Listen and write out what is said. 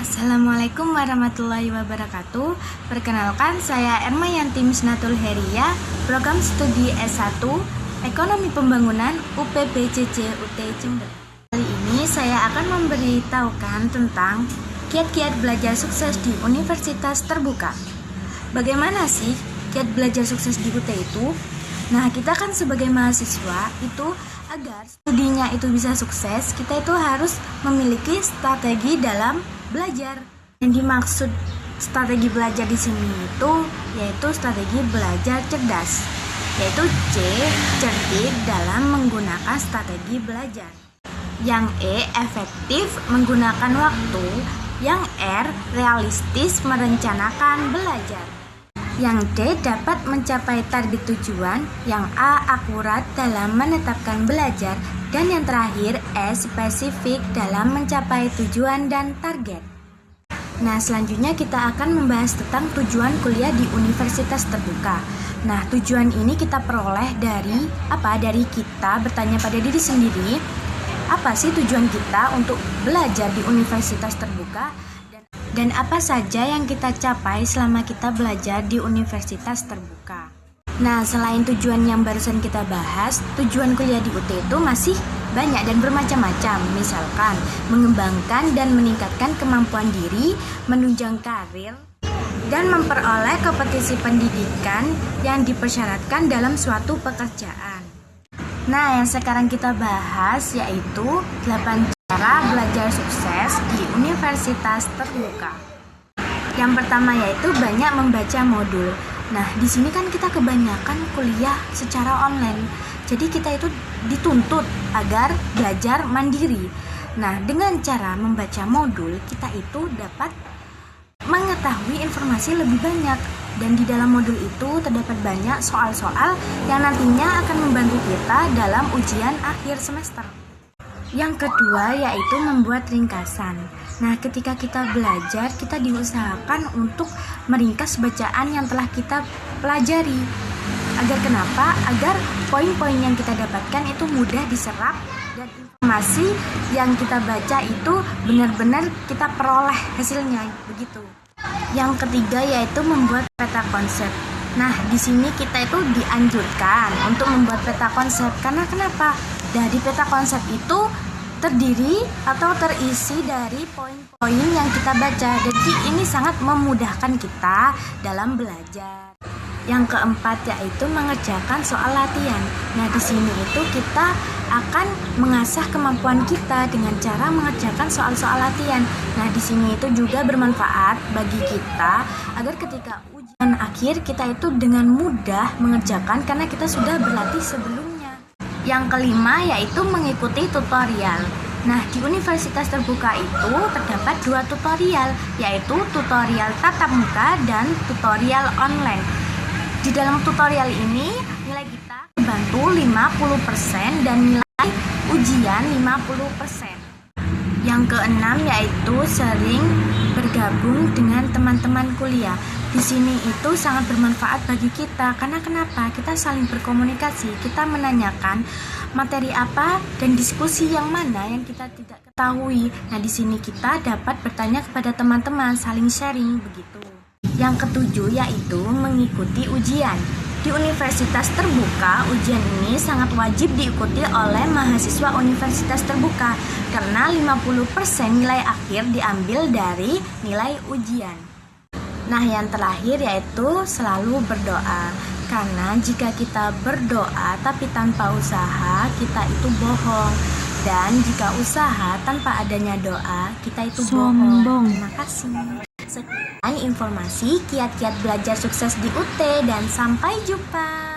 Assalamualaikum warahmatullahi wabarakatuh. Perkenalkan, saya Ermayanti Misnatul Heria, program studi S1 Ekonomi Pembangunan UPBJJ UT Jember. Kali ini saya akan memberitahukan tentang kiat-kiat belajar sukses di Universitas Terbuka. Bagaimana sih kiat belajar sukses di UT itu? Nah, kita kan sebagai mahasiswa itu agar studinya itu bisa sukses, kita itu harus memiliki strategi dalam belajar. Yang dimaksud strategi belajar di sini itu yaitu strategi belajar cerdas, yaitu C, cerdik dalam menggunakan strategi belajar. Yang E, efektif menggunakan waktu. Yang R, realistis merencanakan belajar. Yang D, dapat mencapai target tujuan. Yang A, akurat dalam menetapkan belajar. Dan yang terakhir, E, spesifik dalam mencapai tujuan dan target. Nah, selanjutnya kita akan membahas tentang tujuan kuliah di Universitas Terbuka. Nah, tujuan ini kita peroleh dari apa? Dari kita bertanya pada diri sendiri, apa sih tujuan kita untuk belajar di Universitas Terbuka? Dan apa saja yang kita capai selama kita belajar di Universitas Terbuka. Nah, selain tujuan yang barusan kita bahas, tujuan kuliah di UT itu masih banyak dan bermacam-macam. Misalkan, mengembangkan dan meningkatkan kemampuan diri, menunjang karir, dan memperoleh kompetisi pendidikan yang dipersyaratkan dalam suatu pekerjaan. Nah, yang sekarang kita bahas yaitu 8 cara belajar sukses di Universitas Terbuka. Yang pertama yaitu banyak membaca modul. Nah, di sini kan kita kebanyakan kuliah secara online. Jadi kita itu dituntut agar belajar mandiri. Nah, dengan cara membaca modul, kita itu dapat mengetahui informasi lebih banyak. Dan di dalam modul itu terdapat banyak soal-soal yang nantinya akan membantu kita dalam ujian akhir semester. Yang kedua yaitu membuat ringkasan. Nah, ketika kita belajar, kita diusahakan untuk meringkas bacaan yang telah kita pelajari. Agar kenapa? Agar poin-poin yang kita dapatkan itu mudah diserap dan informasi yang kita baca itu benar-benar kita peroleh hasilnya, begitu. Yang ketiga yaitu membuat peta konsep. Nah, di sini kita itu dianjurkan untuk membuat peta konsep. Karena kenapa? Dari peta konsep itu terdiri atau terisi dari poin-poin yang kita baca. Jadi ini sangat memudahkan kita dalam belajar. Yang keempat yaitu mengerjakan soal latihan. Nah, di sini itu kita akan mengasah kemampuan kita dengan cara mengerjakan soal-soal latihan. Nah, di sini itu juga bermanfaat bagi kita agar ketika ujian akhir kita itu dengan mudah mengerjakan karena kita sudah berlatih sebelumnya. Yang kelima yaitu mengikuti tutorial. Nah, di Universitas Terbuka itu terdapat 2 tutorial, yaitu tutorial tatap muka dan tutorial online. Di dalam tutorial ini, nilai kita dibantu 50% dan nilai ujian 50%. Yang keenam yaitu sering bergabung dengan teman-teman kuliah. Di sini itu sangat bermanfaat bagi kita karena kenapa? Kita saling berkomunikasi, kita menanyakan materi apa dan diskusi yang mana yang kita tidak ketahui. Nah, di sini kita dapat bertanya kepada teman-teman, saling sharing begitu. Yang ketujuh yaitu mengikuti ujian. Di Universitas Terbuka, ujian ini sangat wajib diikuti oleh mahasiswa Universitas Terbuka karena 50% nilai akhir diambil dari nilai ujian. Nah, yang terakhir yaitu selalu berdoa. Karena jika kita berdoa tapi tanpa usaha, kita itu bohong. Dan jika usaha tanpa adanya doa, kita itu bohong. Terima kasih. Sekian informasi kiat-kiat belajar sukses di UT dan sampai jumpa.